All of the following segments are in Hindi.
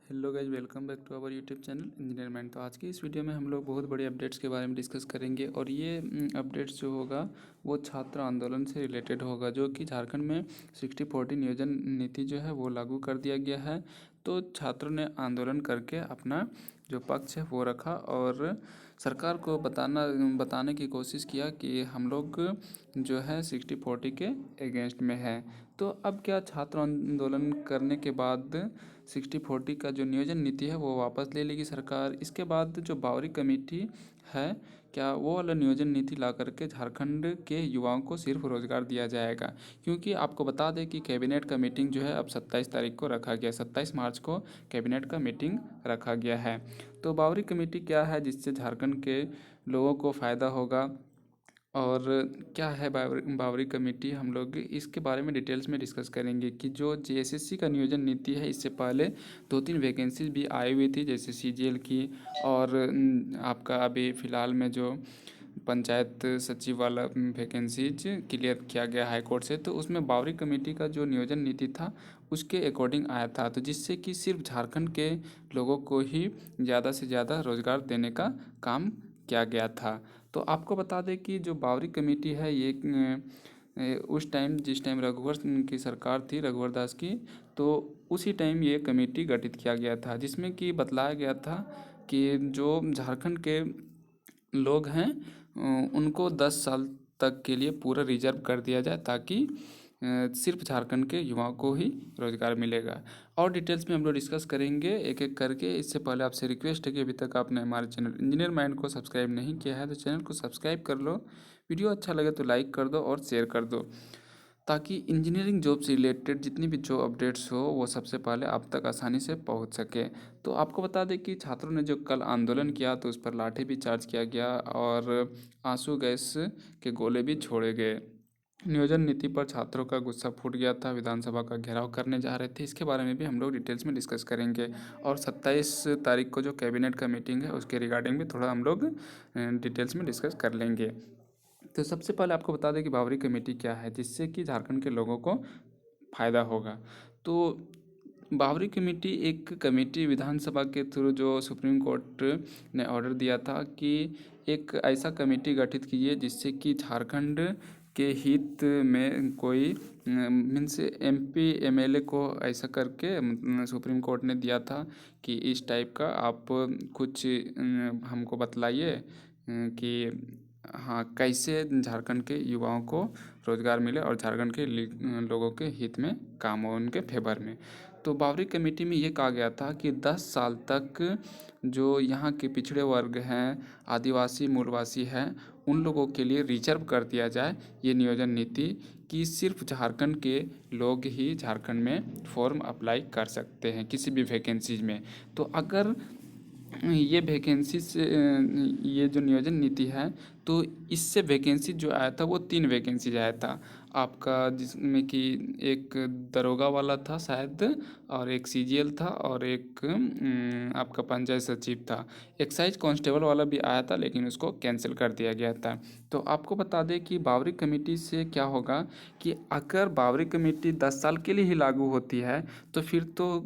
Hello guys, welcome back to our YouTube channel engineer mind. तो आज की इस वीडियो में हम लोग बहुत बड़ी अपडेट्स के बारे में डिस्कस करेंगे और ये अपडेट्स जो होगा वो छात्र आंदोलन से रिलेटेड होगा, जो कि झारखंड में 60-40 नियोजन नीति जो है वो लागू कर दिया गया है। तो छात्रों ने आंदोलन करके अपना जो पक्ष है वो रखा और सरकार को बताने की कोशिश किया कि हम लोग जो है 60-40 के अगेंस्ट में है। तो अब क्या छात्र आंदोलन करने के बाद 60-40 का जो नियोजन नीति है वो वापस ले लेगी सरकार? इसके बाद जो बावरी कमेटी है, क्या वो वाला नियोजन नीति ला करके झारखंड के युवाओं को सिर्फ रोजगार दिया जाएगा? क्योंकि आपको बता दें कि कैबिनेट का मीटिंग जो है अब 27 तारीख को रखा गया, 27 मार्च को कैबिनेट का मीटिंग रखा गया है। तो बावरी कमेटी क्या है जिससे झारखंड के लोगों को फ़ायदा होगा और क्या है बावरी कमेटी, हम लोग इसके बारे में डिटेल्स में डिस्कस करेंगे कि जो जेएसएससी का नियोजन नीति है इससे पहले 2-3 वैकेंसीज भी आई हुई थी, जैसे सीजीएल की और आपका अभी फ़िलहाल में जो पंचायत सचिव वाला वैकेंसीज क्लियर किया गया हाई कोर्ट से, तो उसमें बावरी कमेटी का जो नियोजन नीति था उसके अकॉर्डिंग आया था, तो जिससे कि सिर्फ झारखंड के लोगों को ही ज़्यादा से ज़्यादा रोज़गार देने का काम किया गया था। तो आपको बता दें कि जो बावरी कमेटी है ये उस टाइम जिस टाइम रघुवर की सरकार थी, रघुवर दास की, तो उसी टाइम ये कमेटी गठित किया गया था, जिसमें कि बतलाया गया था कि जो झारखंड के लोग हैं उनको 10 साल तक के लिए पूरा रिजर्व कर दिया जाए, ताकि सिर्फ झारखंड के युवाओं को ही रोज़गार मिलेगा। और डिटेल्स में हम लोग डिस्कस करेंगे एक एक करके। इससे पहले आपसे रिक्वेस्ट है कि अभी तक आपने हमारे चैनल इंजीनियर माइंड को सब्सक्राइब नहीं किया है तो चैनल को सब्सक्राइब कर लो, वीडियो अच्छा लगे तो लाइक कर दो और शेयर कर दो, ताकि इंजीनियरिंग जॉब से रिलेटेड जितनी भी जो अपडेट्स हो वो सबसे पहले आप तक आसानी से पहुंच सके। तो आपको बता दें कि छात्रों ने जो कल आंदोलन किया तो उस पर लाठी भी चार्ज किया गया और आंसू गैस के गोले भी छोड़े गए। नियोजन नीति पर छात्रों का गुस्सा फूट गया था, विधानसभा का घेराव करने जा रहे थे। इसके बारे में भी हम लोग डिटेल्स में डिस्कस करेंगे और 27 तारीख को जो कैबिनेट का मीटिंग है उसके रिगार्डिंग भी थोड़ा हम लोग डिटेल्स में डिस्कस कर लेंगे। तो सबसे पहले आपको बता दें कि बावरी कमेटी क्या है जिससे कि झारखंड के लोगों को फ़ायदा होगा। तो बावरी कमेटी एक कमेटी विधानसभा के थ्रू जो सुप्रीम कोर्ट ने ऑर्डर दिया था कि एक ऐसा कमेटी गठित कीजिए जिससे कि झारखंड के हित में कोई मीन्स एमपी एमएलए को ऐसा करके सुप्रीम कोर्ट ने दिया था कि इस टाइप का आप कुछ हमको बतलाइए कि हाँ कैसे झारखंड के युवाओं को रोज़गार मिले और झारखंड के लोगों के हित में काम हो, उनके फेवर में। तो बावरी कमेटी में ये कहा गया था कि 10 साल तक जो यहाँ के पिछड़े वर्ग हैं, आदिवासी मूलवासी हैं, उन लोगों के लिए रिजर्व कर दिया जाए ये नियोजन नीति, कि सिर्फ झारखंड के लोग ही झारखंड में फॉर्म अप्लाई कर सकते हैं किसी भी वैकेंसीज में। तो अगर ये वैकेंसी से ये जो नियोजन नीति है तो इससे वैकेंसी जो आया था वो 3 वैकेंसीज आया था आपका, जिसमें कि एक दरोगा वाला था शायद, और एक सीजीएल था और एक आपका पंचायत सचिव था। एक्साइज कांस्टेबल वाला भी आया था लेकिन उसको कैंसिल कर दिया गया था। तो आपको बता दें कि बावरी कमेटी से क्या होगा कि अगर बावरी कमेटी 10 साल के लिए ही लागू होती है तो फिर तो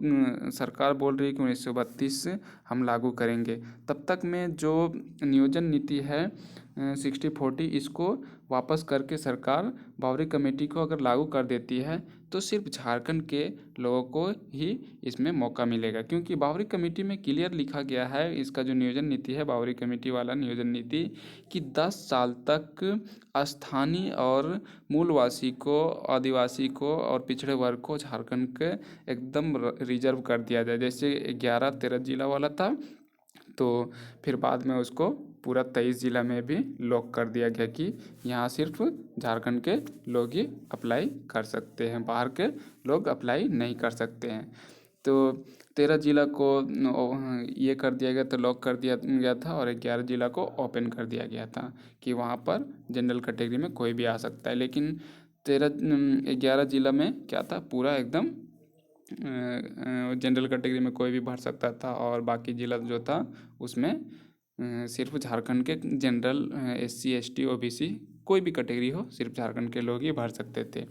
सरकार बोल रही है कि 1932 हम लागू करेंगे। तब तक में जो नियोजन नीति है 60-40 इसको वापस करके सरकार बावरी कमेटी को अगर लागू कर देती है तो सिर्फ झारखंड के लोगों को ही इसमें मौका मिलेगा, क्योंकि बावरी कमेटी में क्लियर लिखा गया है, इसका जो नियोजन नीति है बावरी कमेटी वाला नियोजन नीति, कि 10 साल तक स्थानीय और मूलवासी को, आदिवासी को और पिछड़े वर्ग को झारखंड के एकदम रिजर्व कर दिया जाए। जैसे 11-13 जिला वाला था तो फिर बाद में उसको पूरा 23 जिला में भी लॉक कर दिया गया कि यहाँ सिर्फ झारखंड के लोग ही अप्लाई कर सकते हैं, बाहर के लोग अप्लाई नहीं कर सकते हैं। तो 13 जिला को ये कर दिया गया, तो लॉक कर दिया गया था, और 11 जिला को ओपन कर दिया गया था कि वहाँ पर जनरल कैटेगरी में कोई भी आ सकता है। लेकिन 11 जिला में क्या था, पूरा एकदम जनरल कैटेगरी में कोई भी भर सकता था, और बाकी जिला जो था उसमें सिर्फ झारखंड के जनरल, एससी एसटी ओबीसी कोई भी कैटेगरी हो, सिर्फ झारखंड के लोग ही भर सकते थे।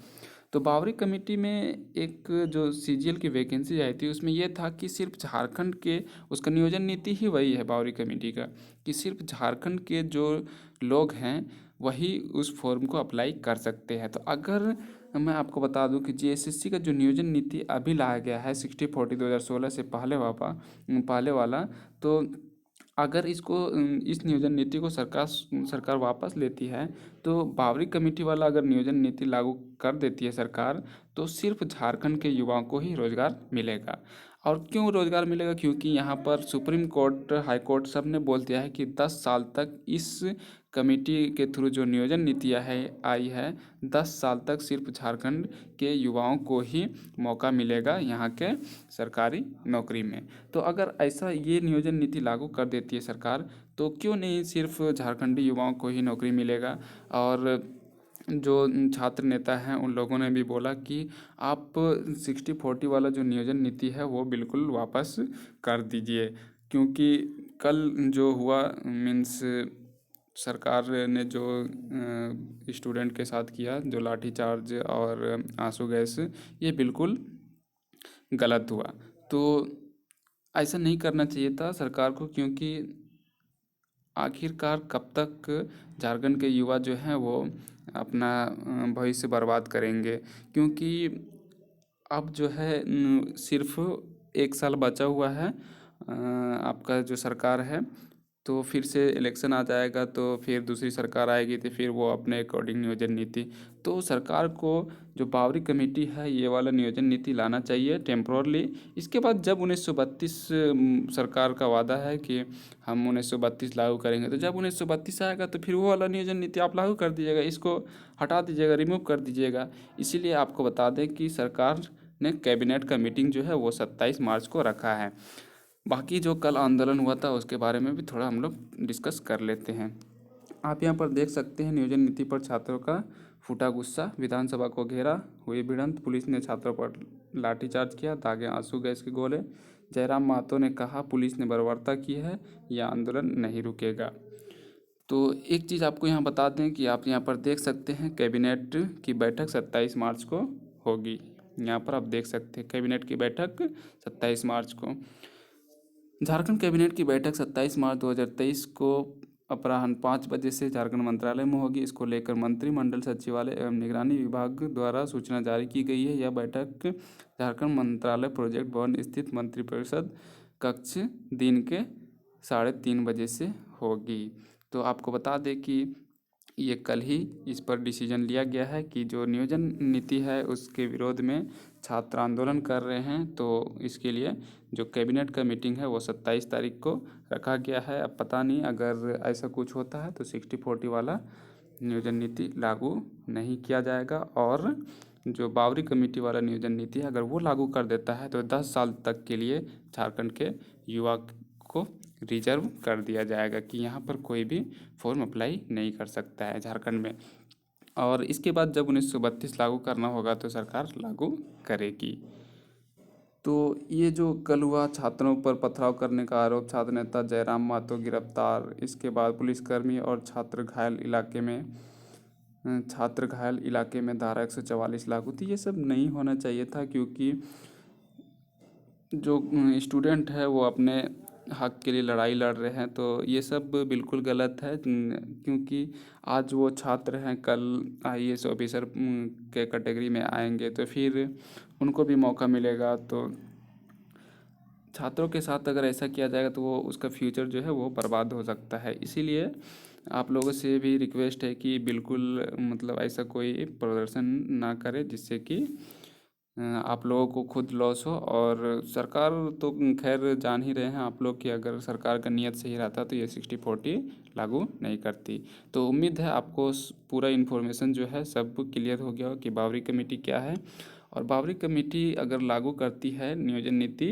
तो बावरी कमेटी में एक जो सीजीएल की वैकेंसी आई थी उसमें ये था कि सिर्फ झारखंड के, उसका नियोजन नीति ही वही है बावरी कमेटी का, कि सिर्फ झारखंड के जो लोग हैं वही उस फॉर्म को अप्लाई कर सकते हैं। तो अगर मैं आपको बता दूं कि जीएसएससी का जो नियोजन नीति अभी लाया गया है 60/40 2016 से पहले वाला, तो अगर इस नियोजन नीति को सरकार वापस लेती है, तो बावरी कमेटी वाला अगर नियोजन नीति लागू कर देती है सरकार, तो सिर्फ झारखंड के युवाओं को ही रोजगार मिलेगा। और क्यों रोजगार मिलेगा? क्योंकि यहाँ पर सुप्रीम कोर्ट, हाई कोर्ट सब ने बोल दिया है कि 10 साल तक इस कमेटी के थ्रू जो नियोजन नीतियाँ आई है, 10 साल तक सिर्फ झारखंड के युवाओं को ही मौका मिलेगा यहाँ के सरकारी नौकरी में। तो अगर ऐसा ये नियोजन नीति लागू कर देती है सरकार, तो क्यों नहीं सिर्फ झारखंडी युवाओं को ही नौकरी मिलेगा। और जो छात्र नेता हैं उन लोगों ने भी बोला कि आप 60/40 वाला जो नियोजन नीति है वो बिल्कुल वापस कर दीजिए, क्योंकि कल जो हुआ मीन्स सरकार ने जो स्टूडेंट के साथ किया, जो लाठीचार्ज और आंसू गैस, ये बिल्कुल गलत हुआ। तो ऐसा नहीं करना चाहिए था सरकार को, क्योंकि आखिरकार कब तक झारखंड के युवा जो हैं वो अपना भविष्य बर्बाद करेंगे। क्योंकि अब जो है सिर्फ 1 साल बचा हुआ है आपका जो सरकार है, तो फिर से इलेक्शन आ जाएगा, तो फिर दूसरी सरकार आएगी, तो फिर वो अपने अकॉर्डिंग नियोजन नीति, तो सरकार को जो बावरी कमेटी है ये वाला नियोजन नीति लाना चाहिए टेम्पोरली। इसके बाद जब 1932 सरकार का वादा है कि हम 1932 लागू करेंगे, तो जब 1932 आएगा तो फिर वो वाला नियोजन नीति आप लागू कर दीजिएगा, इसको हटा दीजिएगा, रिमूव कर दीजिएगा। इसीलिए आपको बता दें कि सरकार ने कैबिनेट का मीटिंग जो है वो 27 मार्च को रखा है। बाकी जो कल आंदोलन हुआ था उसके बारे में भी थोड़ा हम लोग डिस्कस कर लेते हैं। आप यहाँ पर देख सकते हैं नियोजन नीति पर छात्रों का फूटा गुस्सा, विधानसभा को घेरा, हुई भिड़ंत, पुलिस ने छात्रों पर लाठीचार्ज किया, दागे आंसू गैस के गोले। जयराम महतो ने कहा पुलिस ने बर्बरता की है, यह आंदोलन नहीं रुकेगा। तो एक चीज़ आपको यहाँ बता दें कि आप यहाँ पर देख सकते हैं कैबिनेट की बैठक 27 मार्च को होगी। यहाँ पर आप देख सकते हैं कैबिनेट की बैठक 27 मार्च को। झारखंड कैबिनेट की बैठक 27 मार्च 2023 को अपराह्न 5 बजे से झारखंड मंत्रालय में होगी। इसको लेकर मंत्रिमंडल सचिवालय एवं निगरानी विभाग द्वारा सूचना जारी की गई है। यह बैठक झारखंड मंत्रालय प्रोजेक्ट भवन स्थित मंत्रिपरिषद कक्ष दिन के 3:30 बजे से होगी। तो आपको बता दें कि ये कल ही इस पर डिसीजन लिया गया है कि जो नियोजन नीति है उसके विरोध में छात्र आंदोलन कर रहे हैं, तो इसके लिए जो कैबिनेट का मीटिंग है वो 27 तारीख को रखा गया है। अब पता नहीं अगर ऐसा कुछ होता है तो 60/40 वाला नियोजन नीति लागू नहीं किया जाएगा, और जो बावरी कमेटी वाला नियोजन नीति है अगर वो लागू कर देता है तो 10 साल तक के लिए झारखंड के युवा को रिजर्व कर दिया जाएगा कि यहाँ पर कोई भी फॉर्म अप्लाई नहीं कर सकता है झारखंड में। और इसके बाद जब 1932 लागू करना होगा तो सरकार लागू करेगी। तो ये जो कल हुआ छात्रों पर पथराव करने का आरोप, छात्र नेता जयराम महतो गिरफ्तार, इसके बाद पुलिसकर्मी और छात्र घायल इलाके में धारा 144 लागू थी। ये सब नहीं होना चाहिए था, क्योंकि जो स्टूडेंट है वो अपने हक के लिए लड़ाई लड़ रहे हैं, तो ये सब बिल्कुल गलत है। क्योंकि आज वो छात्र हैं, कल आईएएस ऑफिसर के कैटेगरी में आएंगे, तो फिर उनको भी मौका मिलेगा। तो छात्रों के साथ अगर ऐसा किया जाएगा तो वो उसका फ्यूचर जो है वो बर्बाद हो सकता है। इसीलिए आप लोगों से भी रिक्वेस्ट है कि बिल्कुल मतलब ऐसा कोई प्रदर्शन ना करे जिससे कि आप लोगों को खुद लॉस हो। और सरकार तो खैर जान ही रहे हैं आप लोग कि अगर सरकार का नियत सही रहता तो ये 60/40 लागू नहीं करती। तो उम्मीद है आपको पूरा इन्फॉर्मेशन जो है सब क्लियर हो गया हो कि बावरी कमेटी क्या है। और बावरी कमेटी अगर लागू करती है नियोजन नीति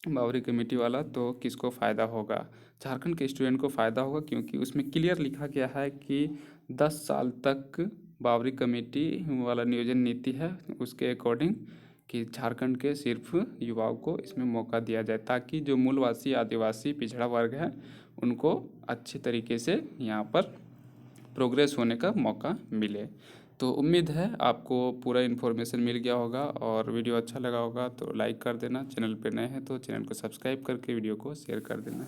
बावरी कमेटी वाला, तो किसको फ़ायदा होगा? झारखंड के स्टूडेंट को फ़ायदा होगा, क्योंकि उसमें क्लियर लिखा गया है कि 10 साल तक बावरी कमेटी वाला नियोजन नीति है उसके अकॉर्डिंग कि झारखंड के सिर्फ युवाओं को इसमें मौका दिया जाए, ताकि जो मूलवासी आदिवासी पिछड़ा वर्ग है उनको अच्छे तरीके से यहाँ पर प्रोग्रेस होने का मौका मिले। तो उम्मीद है आपको पूरा इन्फॉर्मेशन मिल गया होगा और वीडियो अच्छा लगा होगा तो लाइक कर देना। चैनल पे नए हैं तो चैनल को सब्सक्राइब करके वीडियो को शेयर कर देना।